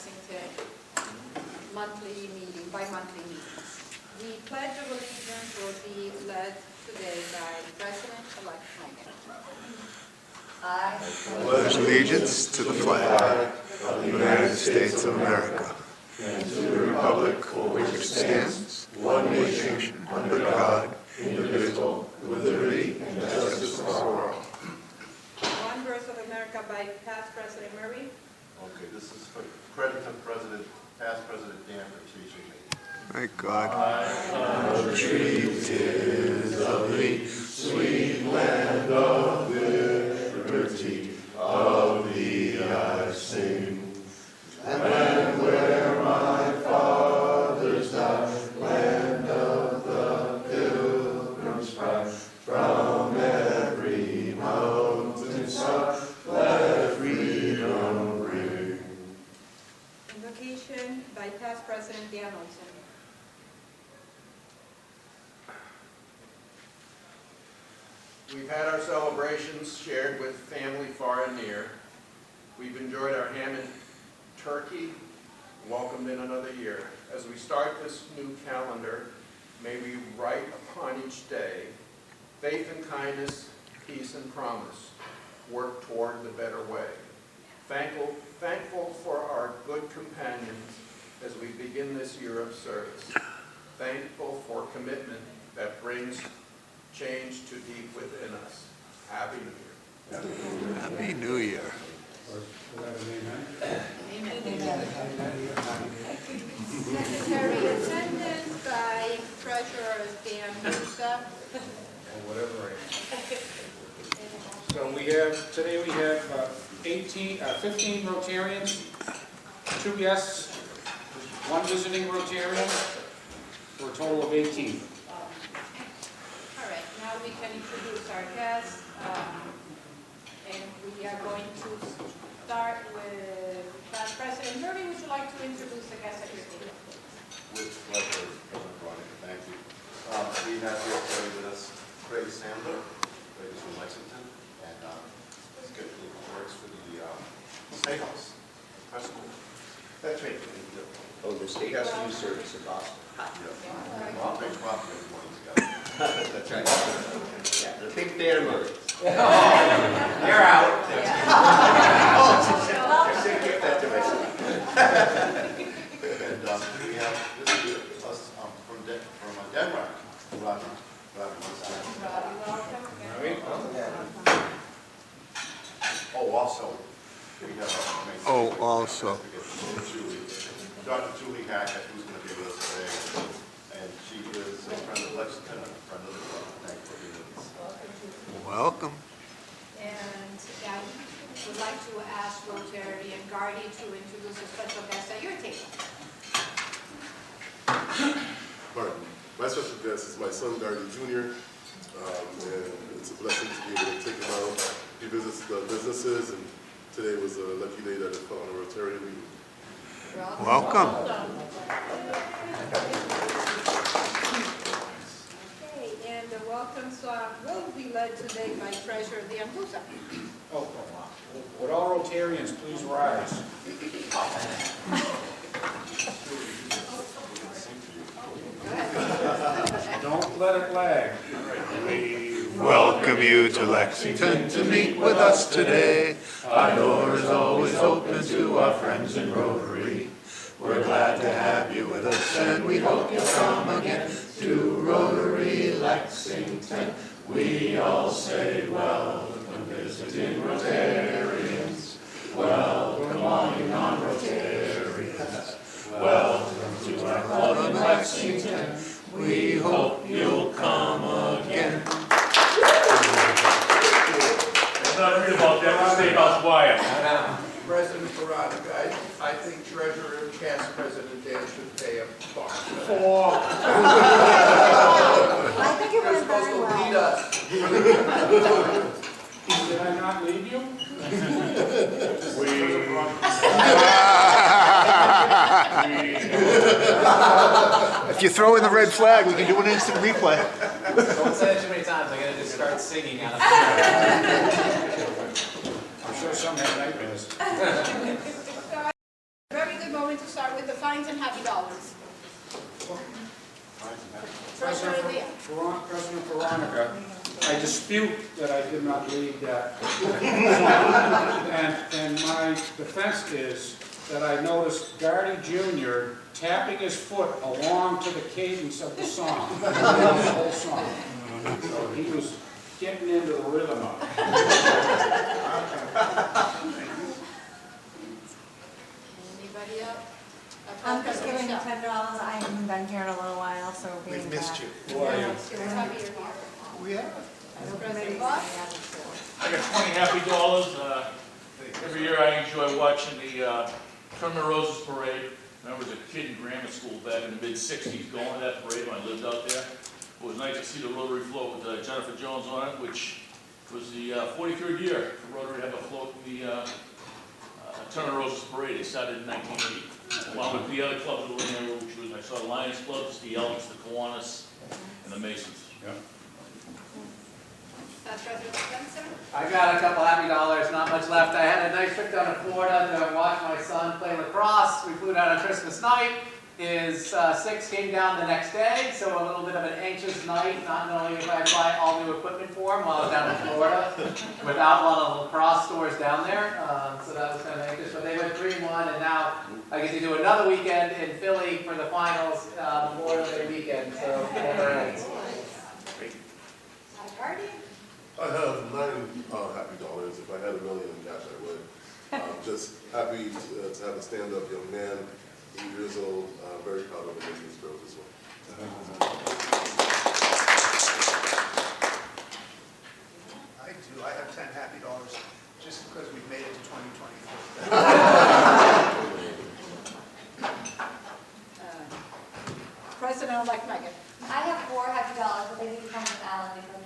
Lexington monthly meeting, bi-monthly meetings. The Pledge of Allegiance will be led today by President-elect Hackett. I pledge allegiance to the flag of the United States of America and to the republic for which it stands, one nation, under God, indivisible, with liberty and justice for all. One verse of America by past President Murray. Okay, this is for credit to past President Dan for teaching me. Thank God. How trees is of thee, sweet land of liberty, of thee I sing. Land where my fathers died, land of the pilgrim's pride, from every mountain side, let freedom ring. Invocation by past President Dan Olson. We've had our celebrations shared with family far and near. We've enjoyed our ham and turkey, welcomed in another year. As we start this new calendar, may we write upon each day faith and kindness, peace and promise, work toward the better way. Thankful for our good companions as we begin this year of service. Thankful for commitment that brings change to deep within us. Happy New Year. Happy New Year. Secretary attendance by Treasurer Dan Musa. So today we have 15 Rotarians, 2 guests, 1 visiting Rotarian, for a total of 18. All right, now we can introduce our guests, and we are going to start with Past President Murray. Would you like to introduce the guests at your table? With pleasure, President Veronica, thank you. We have here today with us Craig Sandler. Craig is from Lexington, and works for the State House, press school. That's right. Oh, the state has to use service in Boston. Yeah. Well, big problem everyone's got. That's right. Yeah, the big fan mode. You're out. I should give that to myself. And we have this is us from Denmark, Roger. Oh, also, we have Also. Dr. Julie Hackett, who's going to be with us today, and she is a friend of Lexington and a friend of the club. Thank you for being with us. Welcome. And I would like to ask Rotary and Gardy to introduce a special guest at your table. Pardon. My special guest is my son, Gardy Jr., and it's a blessing to be able to take him out. He visits the businesses, and today was a lucky day that it fell on a Rotary meeting. Welcome. Okay, and the welcome song will be led today by Treasurer Dan Musa. Oh, would all Rotarians please rise? Don't let it lag. We welcome you to Lexington to meet with us today. Our door is always open to our friends in Rotary. We're glad to have you with us, and we hope you'll come again to Rotary Lexington. We all say welcome, visiting Rotarians. Welcome all you non-Rotarians. Welcome to our club in Lexington. We hope you'll come again. Let's not read about that. State House quiet. President Veronica, I think Treasurer and past President Dan should pay a bar. I think it went very well. Did I not leave you? If you throw in the red flag, we can do an instant replay. Don't say it too many times. I'm going to just start singing out of fear. I'm sure some have nightmares. Very good dispute that I did not read that. And my defense is that I noticed Gardy Jr. tapping his foot along to the cadence of the song, the whole song. So he was getting into the rhythm of it. Anybody else? I'm just giving you $10. I haven't been here in a little while, so being We've missed you. Who are you? We're happy you're here. We have. President Bosch? I got 20 happy dollars. Every year I enjoy watching the Tournament of Roses parade. I was a kid in grammar school back in the mid-60s going to that parade when I lived out there. It was nice to see the Rotary float with Jennifer Jones on it, which was the 43rd year the Rotary had a float in the Tournament of Roses parade. It started in 1980. Along with the other clubs that were in there, which was, I saw the Lions clubs, the Elks, the Kiwanis, and the Masons. Yeah. President Spencer? I got a couple happy dollars, not much left. I had a nice trip down to Florida to watch my son play lacrosse. We flew down on Christmas night. His six came down the next day, so a little bit of an anxious night, not knowing if I'd buy all new equipment for him while I was down in Florida, without a lot of lacrosse stores down there. So that was kind of anxious, but they went 3-1, and now I get to do another weekend in Philly for the finals, Memorial Day weekend. So Gardy? I have 9 happy dollars. If I had $1 million in cash, I would. Just happy to have a stand-up young man, 8 years old, very proud of him and his growth as well. I do. I have 10 happy dollars just because we've made it to 2024. President-elect Megan? I have $4 happy dollars, but they need to come from Alan because we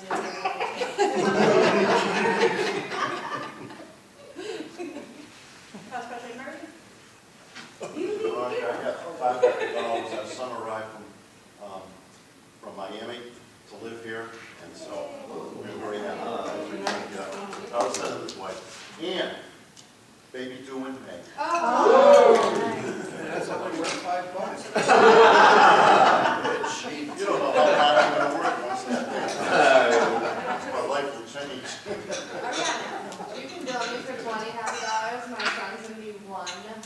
Vice President Murray? I got $5. Our son arrived from Miami to live here, and so we're very happy. I was sending his wife. And baby due in May. That's only worth $5. You don't know how hard I'm going to work once that day. My life will change. You can bill me for $20 happy. My son's gonna be 1 on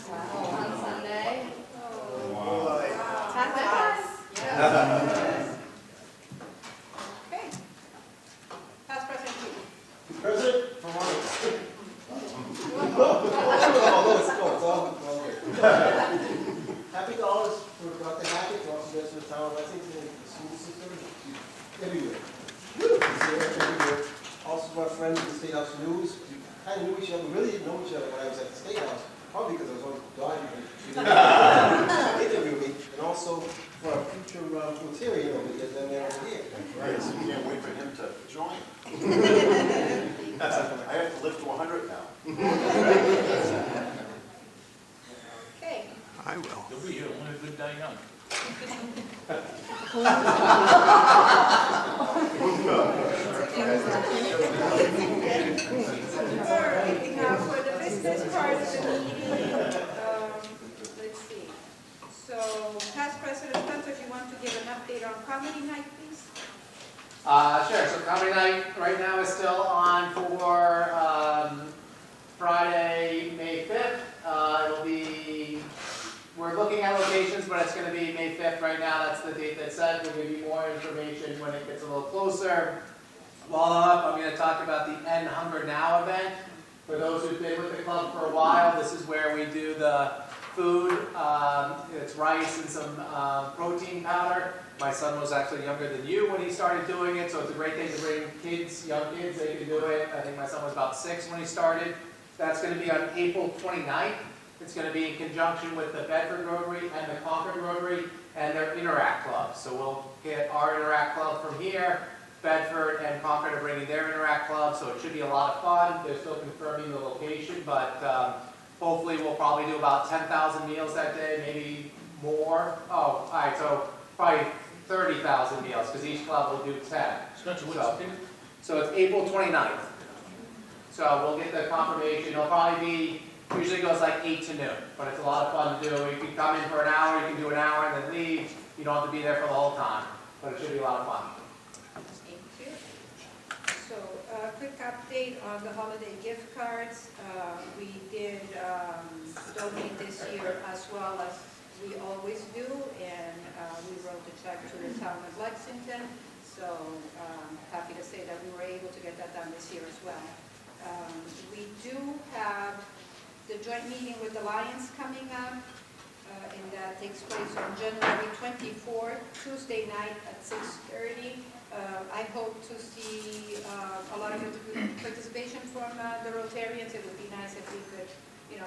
Sunday. Boy. Okay. Past President Keating? President, from happy dollars for Dr. Hackett, also gets to the town of Lexington, the school system, everywhere. He's here every year. Also my friends at the State House News, we kind of knew each other, we really didn't know each other when I was at the State House, probably because I was always dodging him. Interview me, and also for our future Rotarian over here, then they're over here. Right, so you can't wait for him to join. I have to live to 100 now. Okay. I will. You'll be here, only a good die young. All right, now for the business part of the meeting, let's see. So, past President Spencer, if you want to give an update on comedy night, please? Sure. So comedy night right now is still on for Friday, May 5th. It'll be, we're looking at locations, but it's going to be May 5th right now. That's the date that's set. We'll give you more information when it gets a little closer. While I'm up, I'm going to talk about the End Hunger Now event. For those who've been with the club for a while, this is where we do the food. It's rice and some protein powder. My son was actually younger than you when he started doing it, so it's a great thing to bring kids, young kids, they can do it. I think my son was about 6 when he started. That's going to be on April 29th. It's going to be in conjunction with the Bedford Rotary and the Concord Rotary and their Interact Club. So we'll get our Interact Club from here. Bedford and Concord are bringing their Interact Club, so it should be a lot of fun. They're still confirming the location, but hopefully we'll probably do about 10,000 meals that day, maybe more. Oh, all right, so probably 30,000 meals, because each club will do 10. Spencer, what's the date? So it's April 29th. So we'll get the confirmation. It'll probably be, usually goes like 8 to noon, but it's a lot of fun to do. You can come in for an hour, you can do an hour and then leave. You don't have to be there for the whole time, but it should be a lot of fun. Thank you. So, quick update on the holiday gift cards. We did donate this year as well as we always do, and we wrote a check to the town of Lexington. So happy to say that we were able to get that done this year as well. We do have the joint meeting with the Lions coming up, and that takes place on January 24th, Tuesday night at 6:30. I hope to see a lot of participation from the Rotarians. It would be nice if we could,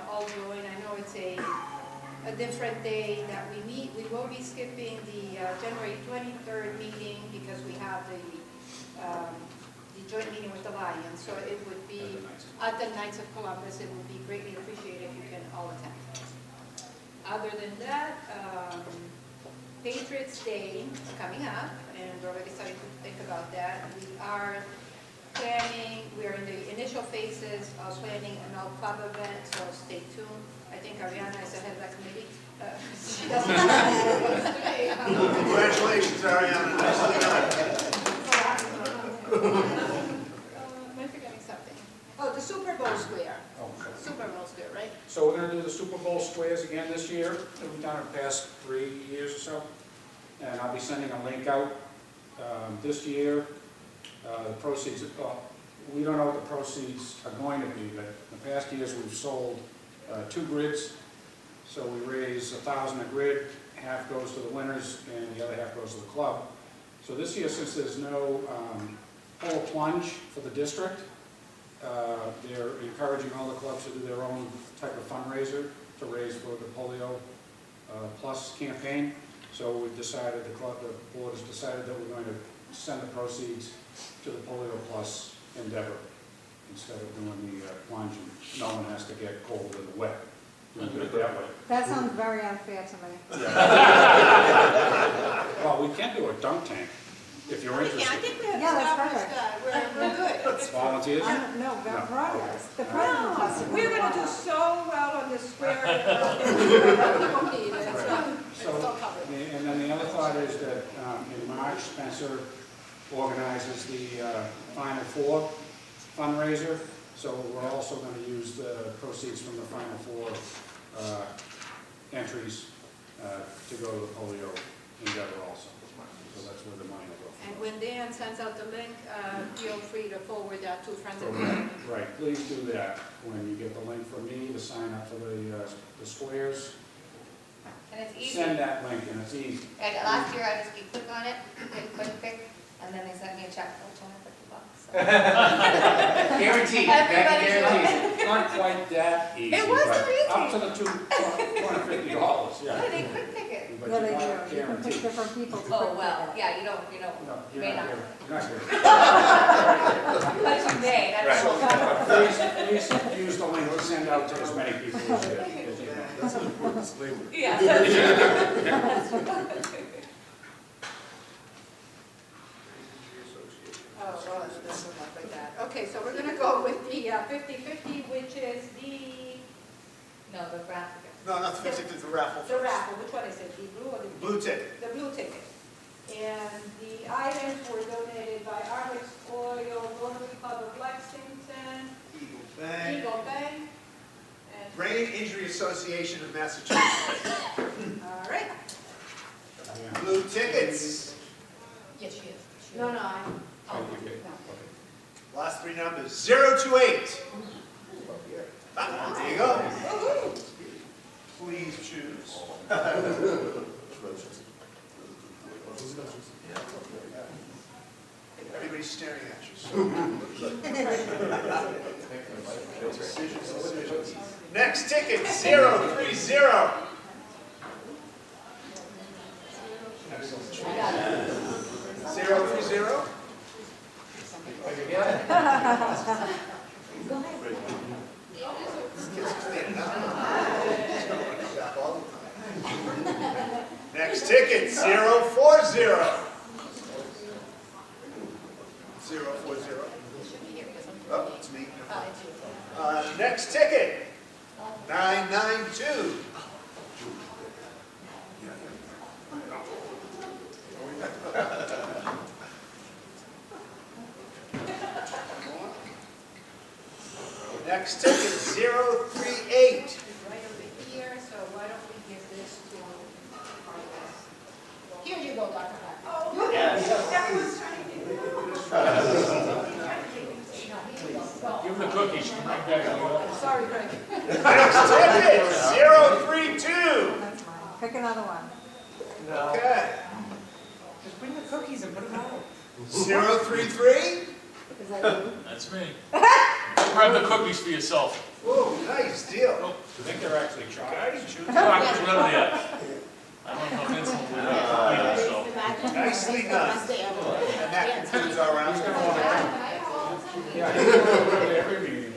all join. I know it's a different day that we meet. We will be skipping the January 23rd meeting because we have the joint meeting with the Lions. So it would be at the Knights of Columbus. It would be greatly appreciated if you can all attend. Other than that, Patriots Day is coming up, and we're already starting to think about that. We are in the initial phases of planning an all club event, so stay tuned. I think Ariana is ahead of that committee. She doesn't know. Congratulations, Ariana. Nicely done. Am I forgetting something? Oh, the Super Bowl square. Super Bowl square, right? So we're gonna do the Super Bowl squares again this year. We've done it the past 3 years or so. And I'll be sending a link out this year. The proceeds, we don't know what the proceeds are going to be, but in the past years we've sold 2 grids. So we raise $1,000 a grid, half goes to the winners and the other half goes to the club. So this year, since there's no pole plunge for the district, they're encouraging all the clubs to do their own type of fundraiser to raise for the Polio Plus campaign. So we've decided, the board has decided that we're going to send the proceeds to the Polio Plus endeavor instead of doing the plunge, and no one has to get cold and wet. Doing it that way. That sounds very unfair to me. Well, we can do a dunk tank if you're interested. Yeah, I think we have Yeah, that's established that. We're good. Volunteers? No, the progress. The president has to. We're going to do so well on this square. People need it. It's all covered. And then the other thought is that in March, Spencer organizes the Final Four fundraiser. So we're also going to use the proceeds from the Final Four entries to go to the polio endeavor also. So that's where the money will go. And when Dan sends out the link, feel free to forward that to friends and family. Right, please do that when you get the link from me to sign up for the squares. And it's easy. Send that link and it's easy. Like last year, I just click on it, click, and then they sent me a check for $250. So. Guaranteed, Everybody guaranteed. Not quite that easy. It wasn't but easy. Up to the $250, yeah. No, they quick pick it. But Yeah, you're they not do. You can pick guaranteed. different people to Oh, pick well, that. yeah, you don't, No, you you're may not not. guaranteed. You're not guaranteed. But you may, that's what. Please use the link to send out to as many people as you can. That's an important disclaimer. Yeah. Oh, well, it doesn't look like that. Okay, so we're going to go with the 50/50, which is the No, the graphic. No, not the 50, the raffle. raffle. Which one is it? The blue or the Blue ticket. The blue ticket. And the items were donated by Arlex Oil, Rotary Club of Lexington, Eagle Bang, Eagle Bank, and, Brain Injury Association of Massachusetts. all right. Blue tickets, Yes, she is. No, I. last 3 numbers, 028. There you go. Please choose. Everybody's staring at you. Decisions. Next ticket, 030. I got it. 030. Next ticket, 040. 040. Oh, it's me. Next ticket, 992. Next ticket, 038. Right over here, so why don't we give this to our guest? Here you go, Dr. Black. Oh, Yes. everyone's trying to get Give him the cookies. Right back. Sorry, Greg. Next ticket, 032. That's mine. Pick another one. Okay. Just bring the cookies and put them out. 033. Is that you? That's me. Grab the cookies for yourself. Whoa, nice deal. Oh, I think they're actually chocolate. chocolate's whatever they are. I don't know if insulin will eat it, so. Nicely done. And that concludes our round. Yeah, he's going to every meeting.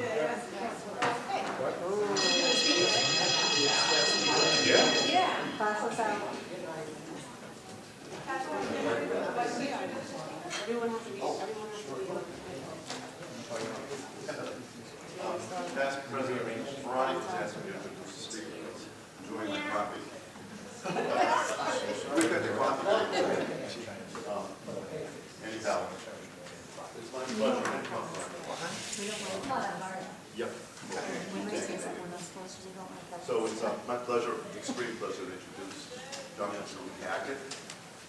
Yeah. Yeah. Pass us out. Past President Veronica has asked me to introduce the speaker. Enjoying my coffee. We've got the coffee. Anyhow, it's my pleasure. Yep. So it's my pleasure, extreme pleasure to introduce Dr. Julie Hackett,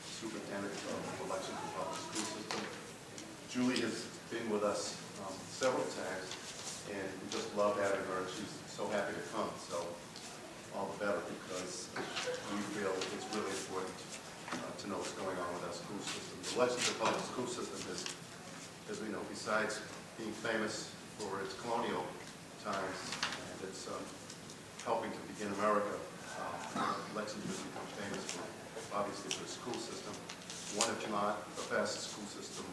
Superintendent of the Lexington Public School System. Julie has been with us several times, and we just love having her. She's so happy to come, so all the better, because we feel it's really important to know what's going on with our school system. The Lexington Public School System is, as we know, besides being famous for its colonial times and its helping to begin America, Lexington has become famous for, obviously, for its school system. One, if not the best school system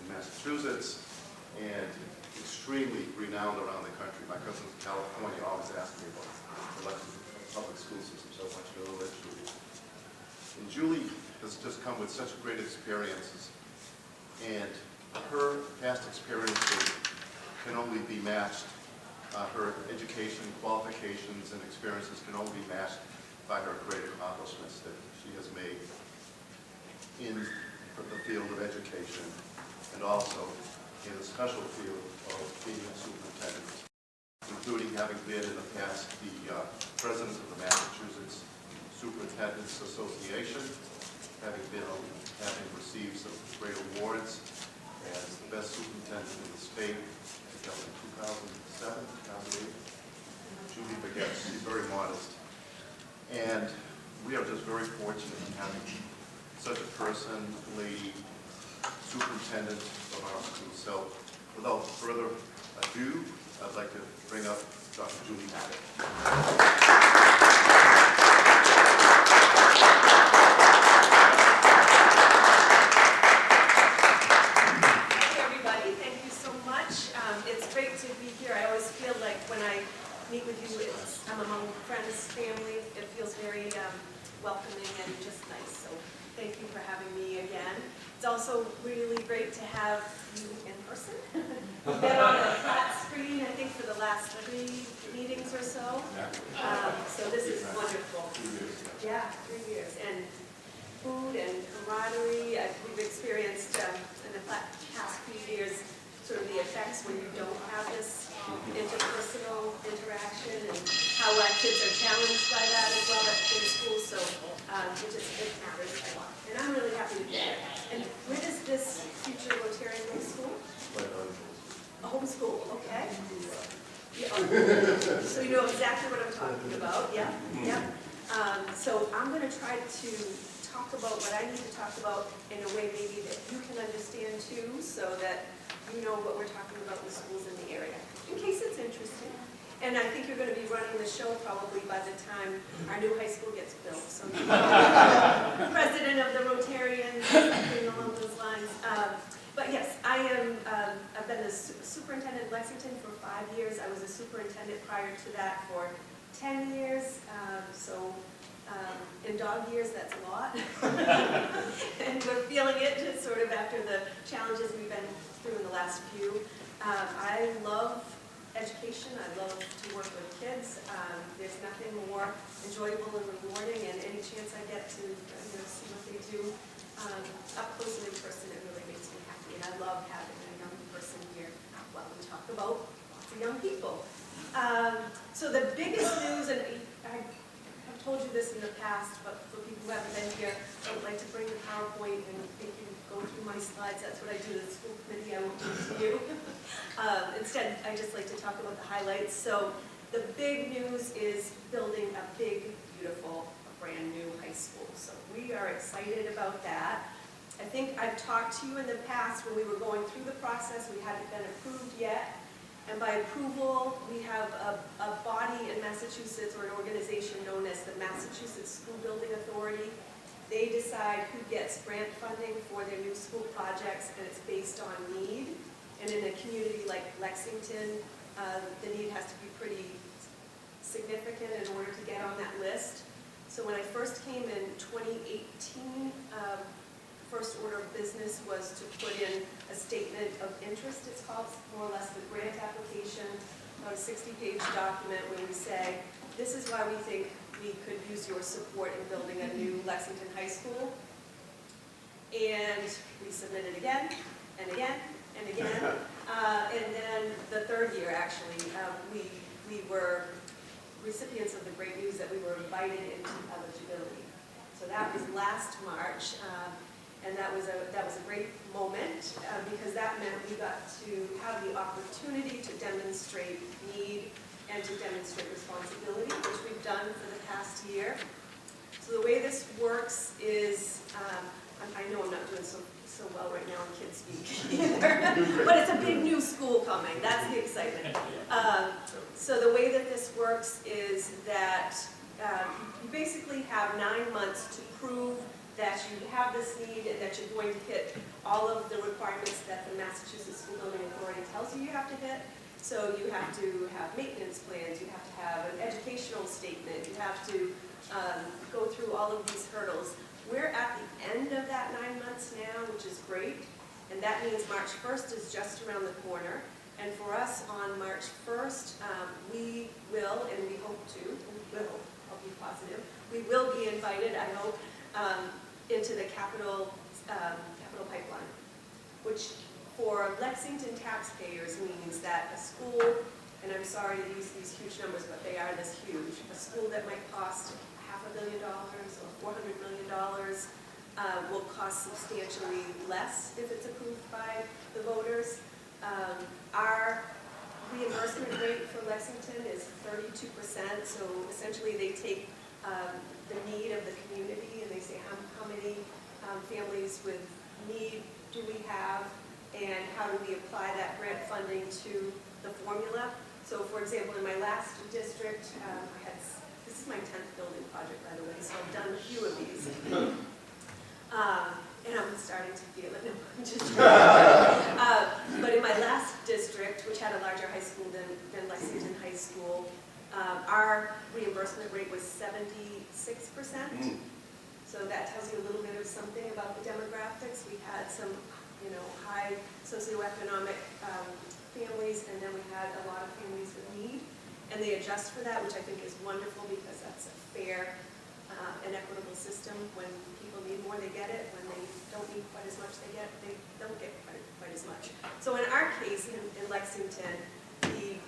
in Massachusetts, and extremely renowned around the country. My cousins in California always ask me about the Lexington Public School System, so much to know that Julie. And Julie has just come with such great experiences, and her past experiences can only be matched. Her education, qualifications, and experiences can only be matched by her great accomplishments that she has made in the field of education, and also in the special field of being a superintendent, including having been in the past the president of the Massachusetts Superintendents Association, having received some great awards as the best superintendent in the state in 2007, 2008. Julie forgets, she's very modest. And we are just very fortunate in having such a person, lady, superintendent of our school. So without further ado, I'd like to bring up Dr. Julie Hackett. Meet with you, I'm among friends, family, it feels very welcoming and just nice, so thank you for having me again. It's also really great to have you in person. We've been on a flat screen, I think, for the last 3 meetings or so. So this is wonderful. Yeah, 3 years. And food and camaraderie, we've experienced in the past few years sort of the effects when you don't have this interpersonal interaction and how our kids are challenged by that as well in school. So it matters a lot. And I'm really happy to be here. And where does this future Rotarian go to school? Homeschool, okay. Yeah, so you know exactly what I'm talking about. Yeah, yeah. So I'm going to try to talk about what I need to talk about in a way maybe that you can understand too, so that you know what we're talking about in the schools in the area, in case it's interesting. And I think you're going to be running the show probably by the time our new high school gets built. So president of the Rotarians, something along those lines. But yes, I've been the superintendent in Lexington for 5 years. I was a superintendent prior to that for 10 years. In dog years, that's a lot. And we're feeling it just sort of after the challenges we've been through in the last few. I love education. I love to work with kids. There's nothing more enjoyable and rewarding, and any chance I get to see what they do up close and in person, it really makes me happy. And I love having a young person here while we talk about lots of for young people. So the biggest news, and I've told you this in the past, but for people who haven't been here, I would like to bring the PowerPoint and they can go through my slides. That's what I do to the school committee. I won't do it to you. Instead, I just like to talk about the highlights. So the big news is building a big, beautiful, brand new high school. So we are excited about that. I think I've talked to you in the past when we were going through the process. We hadn't been approved yet. And by approval, we have a body in Massachusetts, or an organization known as the Massachusetts School Building Authority. They decide who gets grant funding for their new school projects, and it's based on need. And in a community like Lexington, the need has to be pretty significant in order to get on that list. So when I first came in 2018, first order of business was to put in a statement of interest, it's called, more or less the grant application, about a 60-page document where we say, this is why we think we could use your support in building a new Lexington High School. And we submitted again, and again, and again. And then the third year, actually, we were recipients of the great news that we were invited into eligibility. So that was last March. And that was a great moment because that meant we got to have the opportunity to demonstrate need and to demonstrate responsibility, which we've done for the past year. So the way this works is, I know I'm not doing so well right now in kids speak either, but it's a big new school coming. That's the excitement. So the way that this works is that you basically have 9 months to prove that you have this need and that you're going to hit all of the requirements that the Massachusetts School Building Authority tells you have to hit. So you have to have maintenance plans, you have to have an educational statement, you have to go through all of these hurdles. We're at the end of that 9 months now, which is great, and that means March 1st is just around the corner. And for us on March 1st, we will, and we hope to, I'll be positive, we will be invited, I hope, into the capital pipeline, which for Lexington taxpayers means that a school, and I'm sorry to use these huge numbers, but they are this huge, a school that might cost $500 million or $400 million will cost substantially less if it's approved by the voters. Our reimbursement rate for Lexington is 32%, so essentially they take the need of the community and they say how many families with need do we have and how do we apply that grant funding to the formula. So for example, in my last district, this is my 10th building project, by the way, so I've done a few of these. And I'm starting to feel it. No, I'm just but in my last district, which had a larger high school than Lexington High School, our reimbursement rate was 76%. So that tells you a little bit of something about the demographics. We had some, high socioeconomic families, and then we had a lot of families with need. And they adjust for that, which I think is wonderful because that's a fair and equitable system. When people need more, they get it. When they don't need quite as much, they don't get quite as much. So in our case, in Lexington, the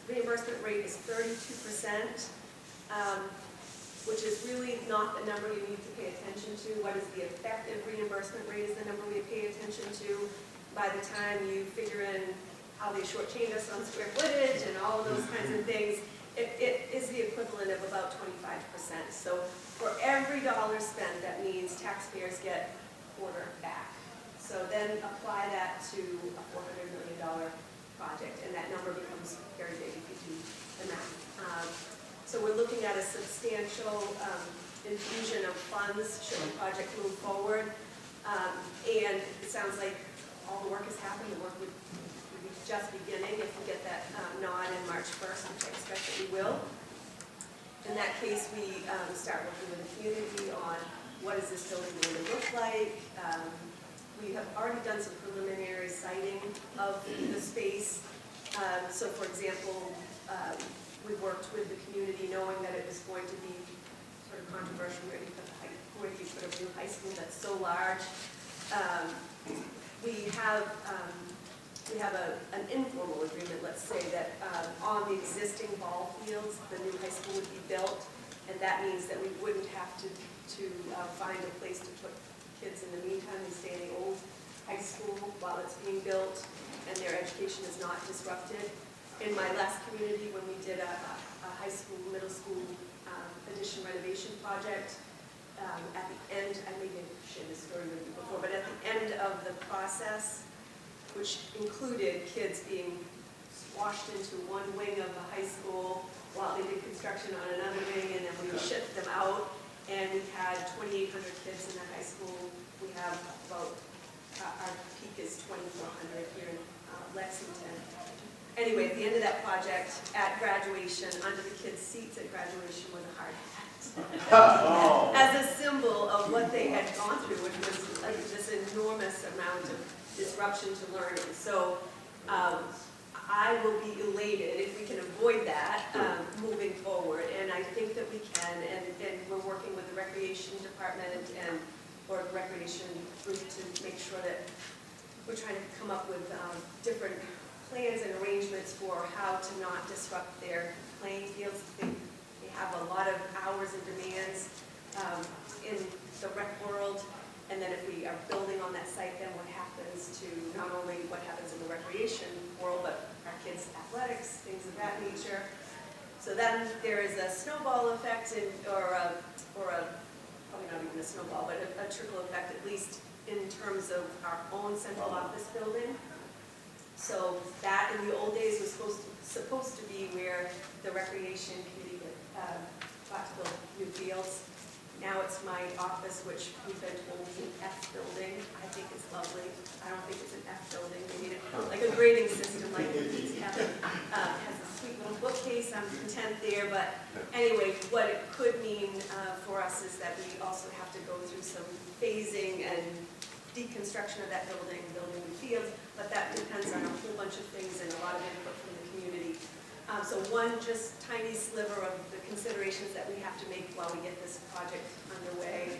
reimbursement rate is 32%, which is really not the number you need to pay attention to. What is the effective reimbursement rate is the number we pay attention to. By the time you figure in how they shortchange us on square footage and all of those kinds of things, it is the equivalent of about 25%. So for every dollar spent, that means taxpayers get a quarter back. So then apply that to a $400 million project, and that number becomes very big if you do the math. So we're looking at a substantial infusion of funds should the project move forward. And it sounds like all the work has happened. The work would be just beginning if we get that nod in March 1st, which I expect that we will. In that case, we start working with the community on what is this building going to look like. We have already done some preliminary siting of the space. So for example, we worked with the community knowing that it was going to be sort of controversial where do you put a new high school that's so large. We have we have an informal agreement, let's say, that on the existing ball fields, the new high school would be built, and that means that we wouldn't have to find a place to put kids in the meantime. They stay in the old high school while it's being built, and their education is not disrupted. In my last community, when we did a high school, middle school addition renovation project, at the end, I maybe shared this story with you before, but at the end of the process, which included kids being squashed into one wing of the high school while they did construction on another wing, and then we shipped them out, and we had 2,800 kids in the high school. We have about, our peak is 2,400 here in Lexington. Anyway, at the end of that project, at graduation, under the kids' seats at graduation was a hard hat. As a symbol of what they had gone through, which was like this enormous amount of disruption to learning. So I will be elated if we can avoid that moving forward, and I think that we can, and we're working with the recreation department or the recreation group to make sure that we're trying to come up with different plans and arrangements for how to not disrupt their playing fields. They have a lot of hours and demands in the rec world, and then if we are building on that site, then what happens to not only what happens in the recreation world, but our kids' athletics, things of that nature. So then there is a snowball effect, or probably not even a snowball, but a trickle effect, at least in terms of our own central office building. So that in the old days was supposed to be where the recreation committee got to build new fields. Now it's my office, which we've been told is an F building. I think it's lovely. I don't think it's an F building. They need it like a grading system, like it's has a sweet little bookcase. I'm content there. But anyway, what it could mean for us is that we also have to go through some phasing and deconstruction of that building, building new fields. But that depends on a whole bunch of things and a lot of input from the community. So one just tiny sliver of the considerations that we have to make while we get this project underway,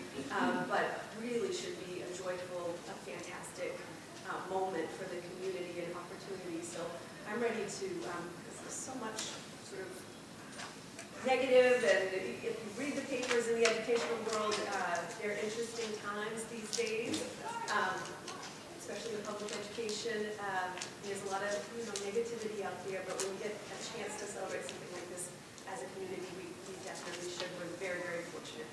but really should be a joyful, a fantastic moment for the community and opportunity. So I'm ready to, because there's so much sort of negative, and if you read the papers in the educational world, they're interesting times these days. Especially in public education, there's a lot of negativity out there, but when we get a chance to celebrate something like this as a community, we definitely should. We're very, very fortunate.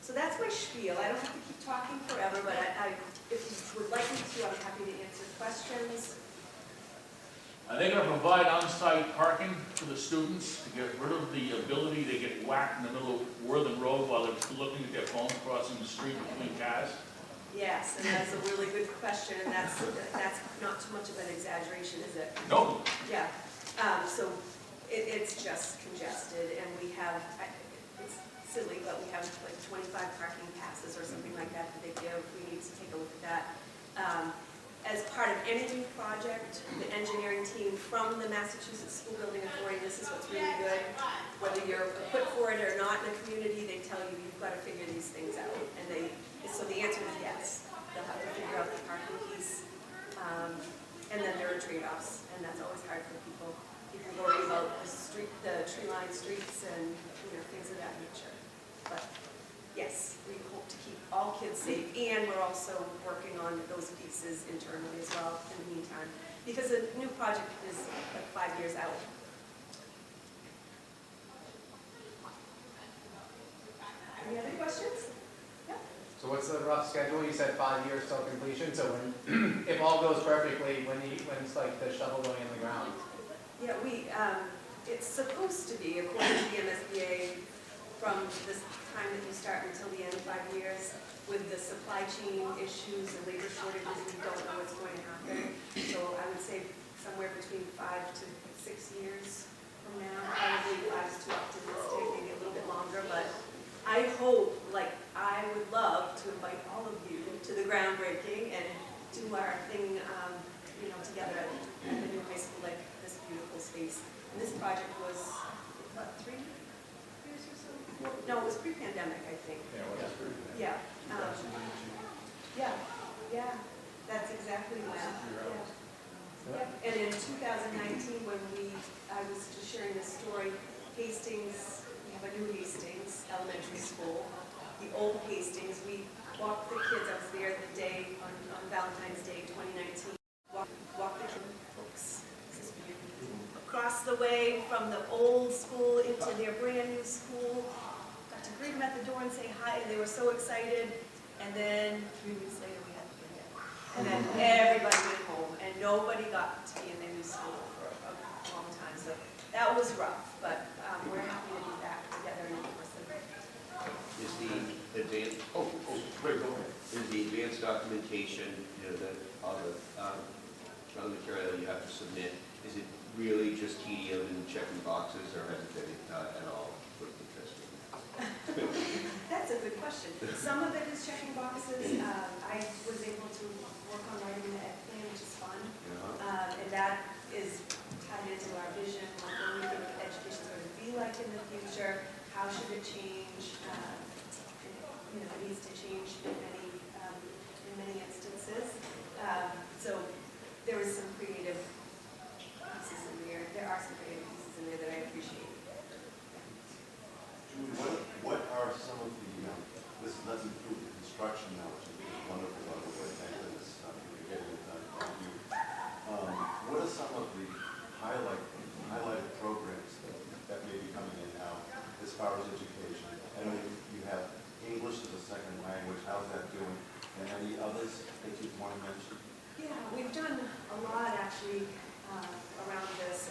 So that's my spiel. I don't have to keep talking forever, but if you would like me to, I'm happy to answer questions. Are they going to provide on-site parking for the students to get rid of the ability to get whacked in the middle of Worthing Road while they're looking at their phones crossing the street between cars? Yes, and that's a really good question, and that's not too much of an exaggeration, is it? No. Yeah. So it's just congested, and we have, it's silly, but we have like 25 parking passes or something like that they give. We need to take a look at that. As part of any new project, the engineering team from the Massachusetts School Building Authority, this is what's really good. Whether you're put for it or not in the community, they tell you you've got to figure these things out. And so the answer is yes. They'll have to figure out the parking piece. And then there are trade-offs, and that's always hard for people. People worry about the tree-lined streets and things of that nature. But yes, we hope to keep all kids safe, and we're also working on those pieces internally as well in the meantime, because a new project is like 5 years out. Any other questions? Yeah. So what's the rough schedule? You said 5 years till completion, so when, if all goes perfectly, when's like the shovel going in the ground? Yeah, it's supposed to be, according to the MSBA, from this time that you start until the end, 5 years. With the supply chain issues and labor shortages, we don't know what's going to happen. So I would say somewhere between 5 to 6 years from now. Probably 5 is too optimistic, maybe a little bit longer, but I hope, I would love to invite all of you to the groundbreaking and do our thing, together at the new high school, like this beautiful space. And this project was, what, 3 years or so? No, it was pre-pandemic, I think. Yeah, well, that's pretty good. Yeah. Yeah, that's exactly when. Yeah. Yep, and in 2019, when I was just sharing this story, Hastings, we have a new Hastings Elementary School. The old Hastings, we walked the kids, I was there the day, on Valentine's Day 2019, walked the kids, folks, this is beautiful, across the way from the old school into their brand new school. Got to greet them at the door and say hi, and they were so excited. And then 3 weeks later, we had to forget. And then everybody went home, and nobody got to be in their new school for a long time. So that was rough, but we're happy to be back together in person. Is the advanced, is the advanced documentation, all the material that you have to submit, is it really just tedium and checking boxes, or has it been at all sort of interesting? That's a good question. Some of it is checking boxes. I was able to work on writing the ed plan, which is fun. And that is tied into our vision, what we think education is going to be like in the future, how should it change. It needs to change in many instances. So there is some creative pieces in there. There are some creative pieces in there that I appreciate. Julie, what are some of the, this is nothing to do with construction now, which I think is wonderful, by the way, thank goodness you're getting it done. Thank you. What are some of the highlighted programs that may be coming in now as far as education? I know you have English as a second language, how's that doing? And any others that you want to mention? Yeah, we've done a lot actually around this.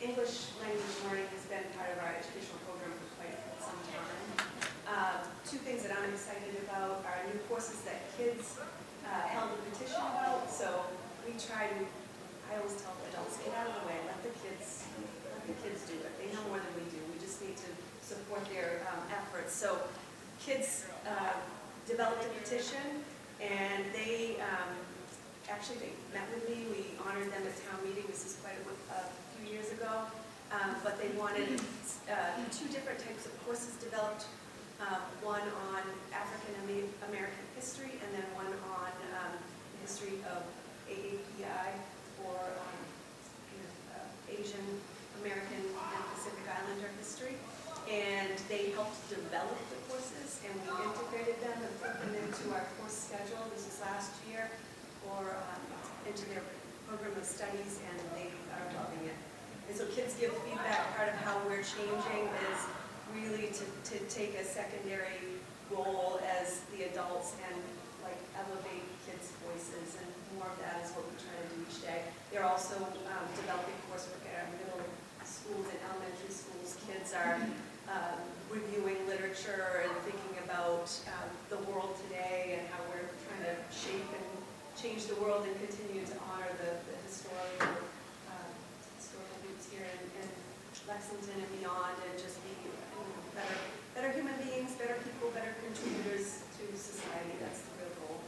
English language learning has been part of our educational program for quite some time. Two things that I'm excited about are new courses that kids held a petition about. So we try to, I always tell adults, get out of the way, let the kids do it. They know more than we do. We just need to support their efforts. So kids developed a petition, and they actually they met with me. We honored them at town meeting. This is quite a few years ago. But they wanted 2 different types of courses developed. One on African American history, and then one on the history of AAPI, or Asian American and Pacific Islander history. And they helped develop the courses, and we integrated them and put them into our course schedule. This is last year, or into their program of studies, and they are loving it. And so kids give feedback. Part of how we're changing is really to take a secondary role as the adults and elevate kids' voices, and more of that is what we try to do each day. They're also developing coursework at our middle schools and elementary schools. Kids are reviewing literature and thinking about the world today and how we're trying to shape and change the world and continue to honor the historical roots here in Lexington and beyond, and just be better human beings, better people, better contributors to society. That's the real goal.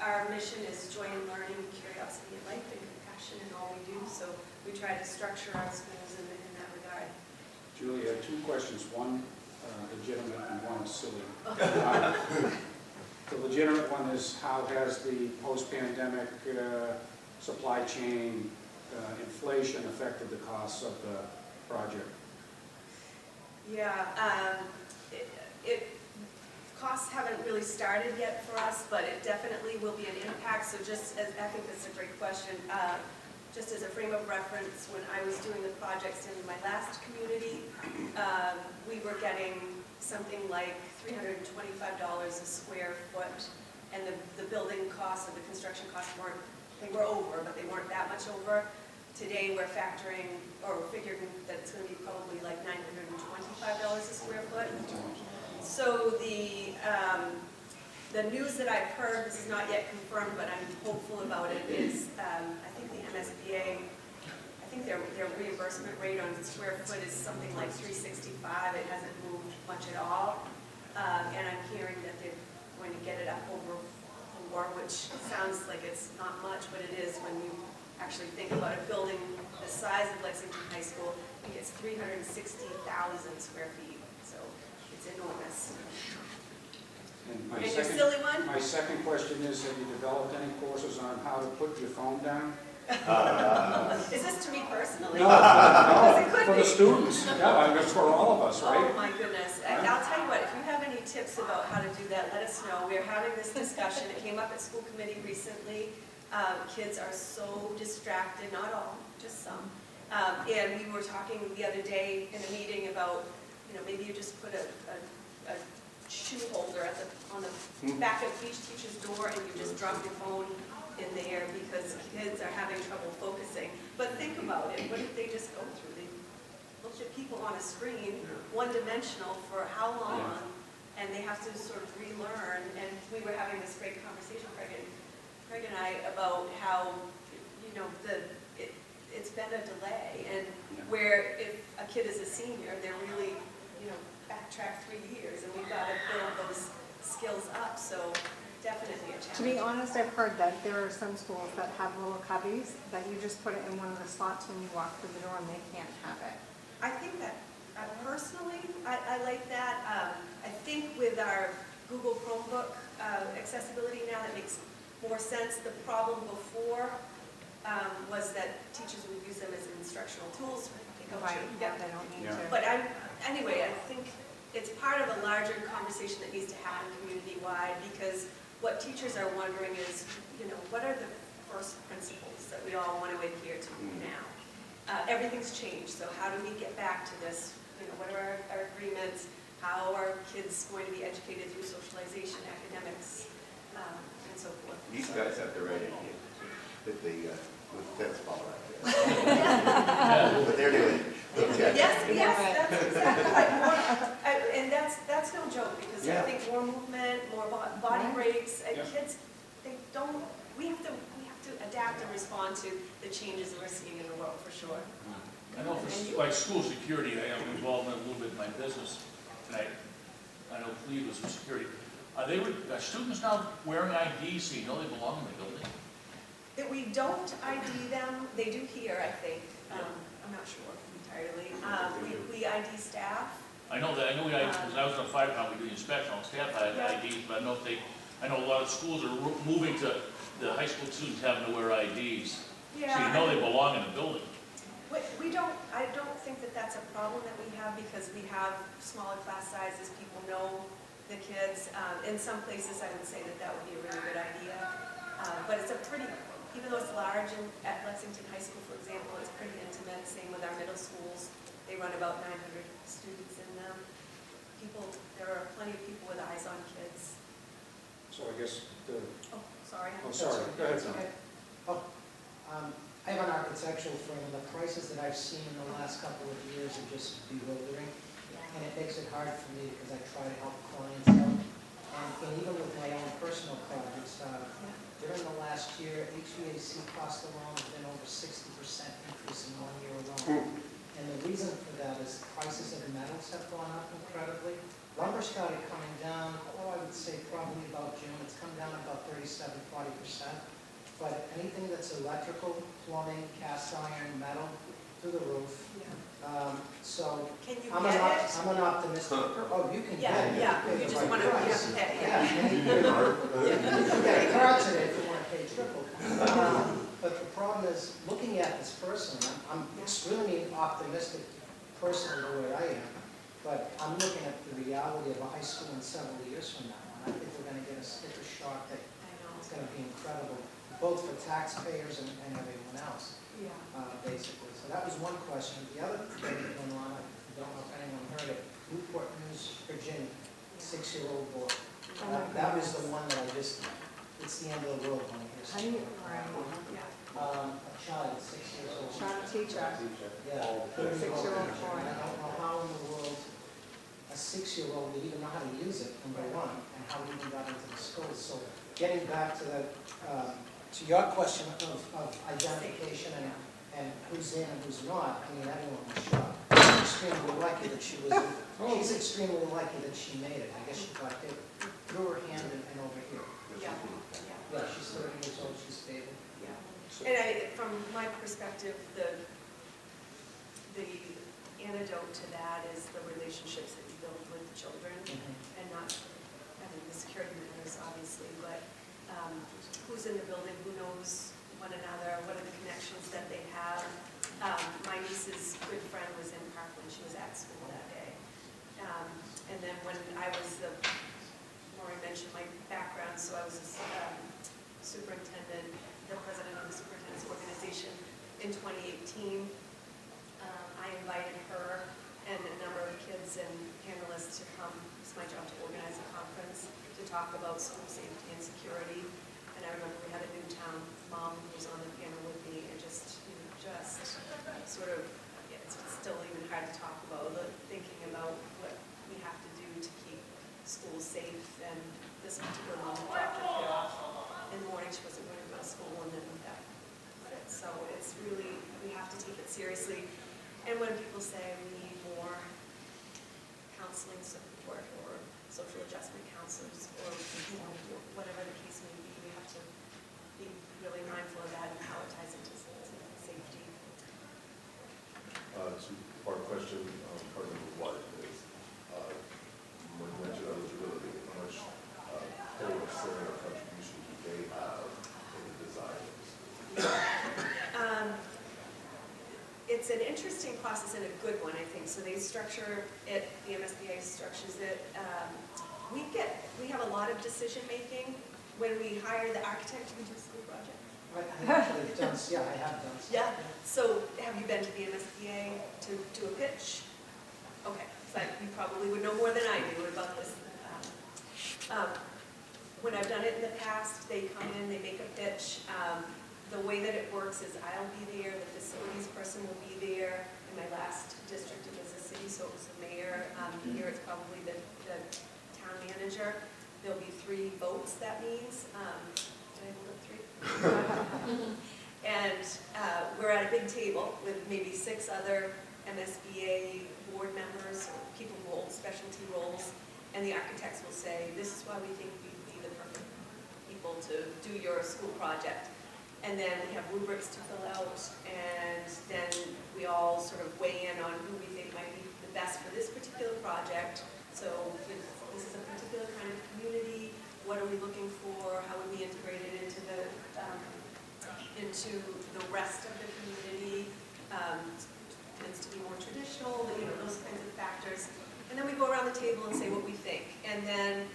Our mission is joy in learning, curiosity in life, and compassion in all we do. So we try to structure our schools in that regard. Julie, I have 2 questions, one legitimate and one silly. The legitimate one is, how has the post-pandemic supply chain inflation affected the costs of the project? Yeah, costs haven't really started yet for us, but it definitely will be an impact. So just as, I think that's a great question. Just as a frame of reference, when I was doing the projects in my last community, we were getting something like $325 a square foot, and the building costs and the construction costs they were over, but they weren't that much over. Today we're factoring, or we're figuring that it's going to be probably like $925 a square foot. So the news that I've heard, this is not yet confirmed, but I'm hopeful about it, is I think the MSBA, I think their reimbursement rate on square foot is something like $365. It hasn't moved much at all. And I'm hearing that they're going to get it up over $4, which sounds like it's not much, but it is when you actually think about a building the size of Lexington High School. I think it's 360,000 square feet, so it's enormous. And your silly one? My second question is, have you developed any courses on how to put your phone down? Is this to me personally? No, Because it no, could for the be. students, yeah, I mean, it's for all of us, Oh, right? my goodness. And I'll tell you what, if you have any tips about how to do that, let us know. We're having this discussion. It came up at school committee recently. Kids are so distracted, not all, just some. And we were talking the other day in a meeting about, maybe you just put a shoe holder on the back of each teacher's door and you just drop your phone in there because kids are having trouble focusing. But think about it, what did they just go through? They looked at people on a screen, one-dimensional for how long, and they have to sort of relearn. And we were having this great conversation, Craig and I, about how, it's been a delay, and where if a kid is a senior, they're really, backtrack 3 years, and we've got to build those skills up, so definitely a challenge. To be honest, I've heard that there are some schools that have little cubbies that you just put it in one of the slots when you walk through the door and they can't have it. I think that, personally, I like that. I think with our Google Chromebook accessibility now, that makes more sense. The problem before was that teachers would use them as instructional tools. Right, yeah, they don't need to. But anyway, I think it's part of a larger conversation that needs to happen community-wide, because what teachers are wondering is, what are the first principles that we all want to adhere to now? Everything's changed, so how do we get back to this? What are our agreements? How are kids going to be educated through socialization, academics, and so forth? These guys have the right idea, that they, with fence power out there. But they're doing it. Okay. Yes, that's exactly right. And that's no joke, because I think more movement, more body breaks, and kids, we have to adapt and respond to the changes that we're seeing in the world, for sure. I know for like school security, I am involved in a little bit in my business, and I know Cleve was in security. Are students now wearing IDs so you know they belong in the building? That we don't ID them, they do here, I think. I'm not sure entirely. We ID staff. I know that, because I was on fire department, we do inspection on staff, I had IDs, but I know a lot of schools are moving to the high school students having to wear IDs. So you know they belong in the building. I don't think that that's a problem that we have, because we have smaller class sizes, people know the kids. In some places, I would say that would be a really good idea. But it's even though it's large at Lexington High School, for example, it's pretty intimate. Same with our middle schools. They run about 900 students in them. There are plenty of people with eyes on kids. So I guess Oh, sorry. sorry, go ahead. I have an architectural firm, and the prices that I've seen in the last couple of years are just bewildering. And it makes it hard for me because I try to help clients out. And even with my own personal projects, during the last year, HVAC cost alone has been over 60% increase in 1 year alone. And the reason for that is prices of metals have gone up incredibly. Lumber started coming down, I would say probably about June. It's come down about 37–40%. But anything that's electrical, plumbing, cast iron, metal, through the roof. So Can you I'm get it? an optimistic. Oh, you can get it. You just want to pay. You can get a car today if you want to pay triple. But the problem is, looking at this personally, I'm extremely optimistic personally the way I am. But I'm looking at the reality of a high school in several years from now. And I think we're going to get a sticker shock that it's going to be incredible, both for taxpayers and everyone else, basically. So that was one question. The other thing that went on, I don't know if anyone heard it, Newport News, Virginia, 6-year-old boy. That was the one that it's the end of the world when I hear something. A child, 6 years old. Trying to teach us. Yeah. 6-year-old boy. I don't know how in the world a 6-year-old would even know how to use it, number one, and how we even got into the schools. So getting back to to your question of identification and who's in and who's not, I mean, everyone was shocked. She's extremely lucky that she's extremely lucky that she made it. I guess she got hit through her hand and over here. Yeah, she's 30 years old, she's stable. And from my perspective, the antidote to that is the relationships that you build with the children, and not, the security matters, obviously, but who's in the building, who knows one another, what are the connections that they have. My niece's good friend was in Parkland, she was at school that day. And then when I was Maureen mentioned my background, so I was a superintendent, the president of the superintendent's organization in 2018. I invited her and a number of kids and panelists to come. It's my job to organize a conference to talk about school safety and security. And I remember we had a Newtown mom who was on the panel with me, and just sort of, it's still even hard to talk about, thinking about what we have to do to keep schools safe. And this particular mom dropped her kid off in the morning. She wasn't going to go to school, and then that was it. So it's really, we have to take it seriously. And when people say we need more counseling support or social adjustment counselors or whatever the case may be, we have to be really mindful of that and how it ties into safety. Two-part question, part number one is, when you mentioned eligibility, how much pay or share or contribution do they have in the design of the school? It's an interesting process and a good one, I think. So they structure it, the MSBA structures it. We have a lot of decision making. When we hire the architect to do a school project. I actually done, yeah, I have done. Yeah, so have you been to the MSBA to do a pitch? Okay, so you probably would know more than I do about this. When I've done it in the past, they come in, they make a pitch. The way that it works is I'll be there, the facilities person will be there. In my last district, it was a city, so it was the mayor. Here it's probably the town manager. There'll be 3 votes, that means. Did I hold up 3? And we're at a big table with maybe 6 other MSBA board members, or people who hold specialty roles, and the architects will say, this is why we think we'd be the perfect people to do your school project. And then we have rubrics to fill out, and then we all sort of weigh in on who we think might be the best for this particular project. So if this is a particular kind of community, what are we looking for? How would we integrate it into the rest of the community? Tends to be more traditional, those kinds of factors. And then we go around the table and say what we think. And then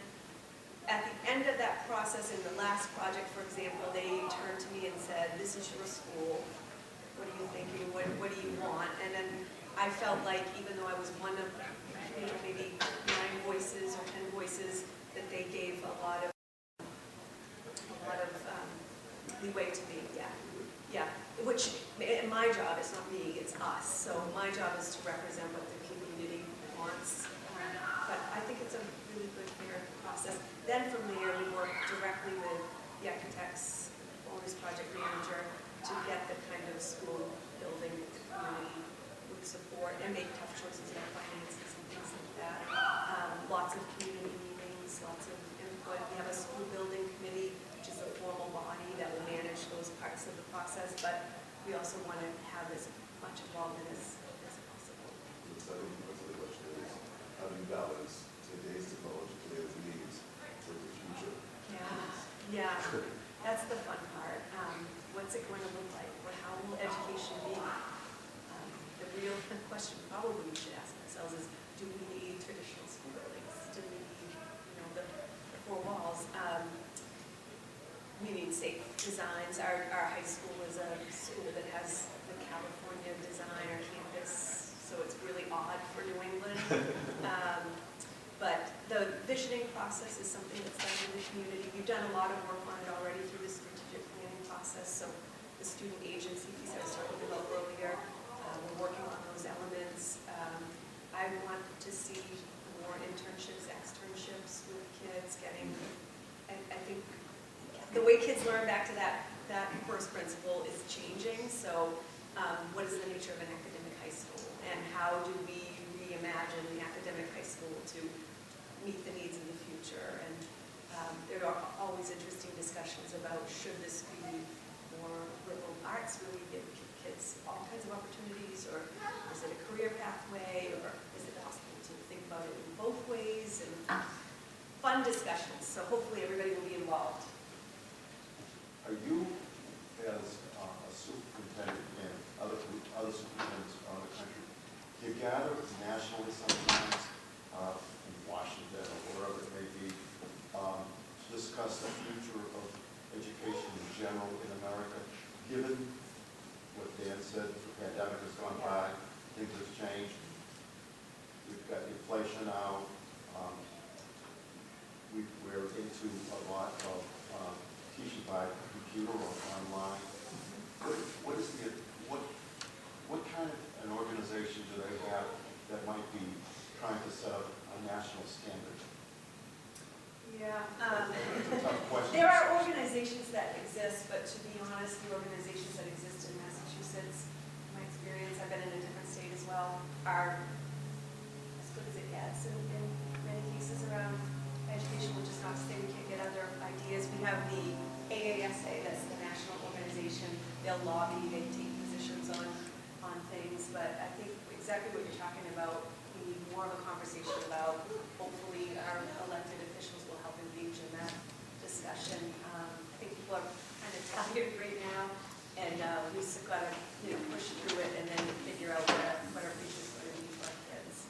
at the end of that process, in the last project, for example, they turned to me and said, this is your school. What are you thinking? What do you want? And then I felt like, even though I was one of maybe 9 voices or 10 voices, that they gave a lot of leeway to me. Yeah. Which, my job is not me, it's us. So my job is to represent what the community wants. But I think it's a really good, fair process. Then from there, we work directly with the architects, owner's project manager, to get the kind of school building that the community would support and make tough choices in finances and things like that. Lots of community meetings, lots of input. We have a school building committee, which is a formal body that will manage those parts of the process, but we also want to have as much involvement as possible. The second part of the question is, how do you balance today's technology, today's needs with the future? Yeah, that's the fun part. What's it going to look like? How will education be? The real question probably we should ask ourselves is, do we need traditional school buildings? Do we need, the 4 walls? We need safe designs. Our high school is a school that has the California designer campus, so it's really odd for New England. But the visioning process is something that's done in the community. We've done a lot of work on it already through the strategic planning process. So the student agency piece I was talking about earlier, we're working on those elements. I want to see more internships, externships with kids getting, I think the way kids learn, back to that first principle, is changing. So what is the nature of an academic high school, and how do we reimagine the academic high school to meet the needs of the future? And there are always interesting discussions about, should this be more liberal arts where we give kids all kinds of opportunities, or is it a career pathway, or is it possible to think about it in both ways? And fun discussions, so hopefully everybody will be involved. Are you, as gather nationally sometimes, in Washington or wherever it may be, to discuss the future of education in general in America, given what Dan said, the pandemic has gone by, things have changed. We've got inflation now. We're into a lot of teaching by computer or online. What kind of an organization do they have that might be trying to set up a national standard? Yeah. It's a tough question. There are organizations that exist, but to be honest, the organizations that exist in Massachusetts, in my experience, I've been in a different state as well, are as good as it gets in many cases around education, which is not to say we can't get other ideas. We have the AASA, that's the national organization. They'll lobby, they take positions on things, but I think exactly what you're talking about, we need more of a conversation about, hopefully our elected officials will help engage in that discussion. I think people are kind of tired right now, and we've just got to push through it and then figure out what our future is going to be for our kids.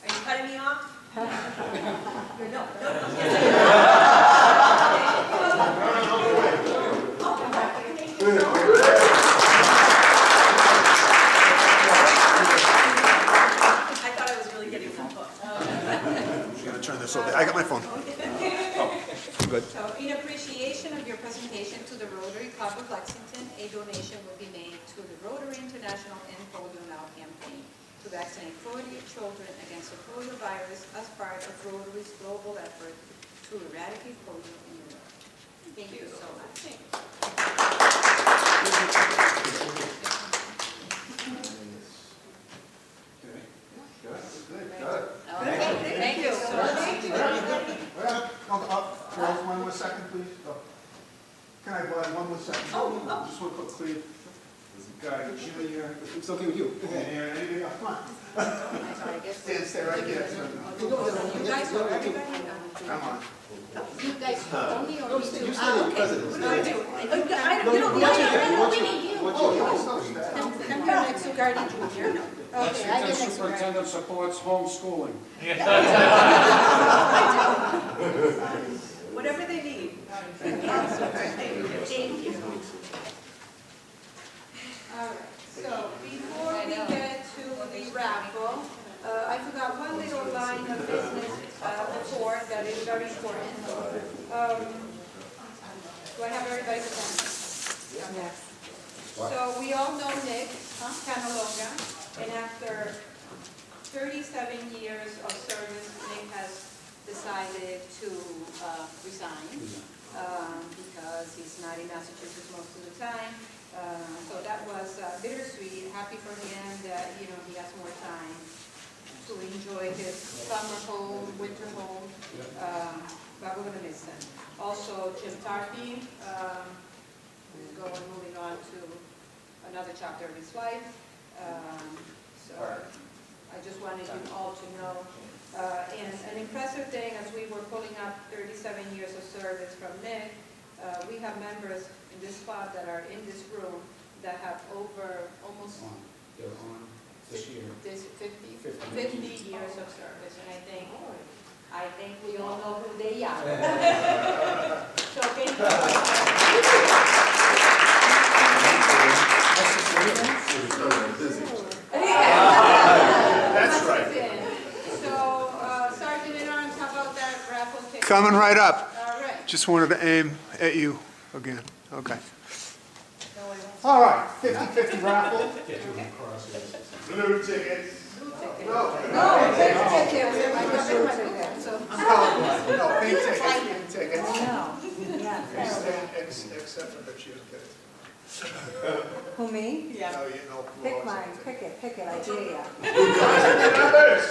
Are you cutting me off? No. I thought I was really getting some hook. I'm gonna turn this over. I got my phone. Good. So in appreciation of your presentation to the Rotary Club of Lexington, a donation will be made to the Rotary International End Polio Now campaign to vaccinate 40 children against the polio virus as part of Rotary's global effort to eradicate polio in Europe. Thank you so much. Okay, thank you so much. One more second, please. Can I buy one more second? Just one quick clear. Got it, Junior. It's okay with you. And anybody up front? I guess Stay right there. you guys or everybody? Come on. You guys only or me too? You said the president. What do I do? We need you. I'm here next to Gardy Junior. Okay, I Lexington get next to Gardy. Superintendent supports homeschooling. Whatever they need. Thank you. All right, so before we get to the raffle, I forgot one little line of business before that is very important. Do I have everybody's attention? Yes. So we all know Nick Canalonga, and after 37 years of service, Nick has decided to resign because he's not in Massachusetts most of the time. So that was bittersweet. Happy for him that he has more time to enjoy his summer home, winter home. But we're gonna miss him. Also, Jim Tarpey, moving on to another chapter of his life. So I just wanted you all to know. And an impressive thing, as we were pulling up 37 years of service from Nick, we have members in this spot that are in this room that have over almost They're on this year. 50 years of service, and I think we all know who they are. So thank That's right. So, Sergeant at Arms, how about that raffle ticket? Coming right up. All right. Just wanted to aim at you again. Okay. All right, 50-50 raffle. Blue tickets. No, it's tickets. I got it right there, so. No, pink tickets, pink tickets. No, yeah. Except for the choose tickets. Who, me? No, you know. Pick mine, pick it, I dare ya. Numbers.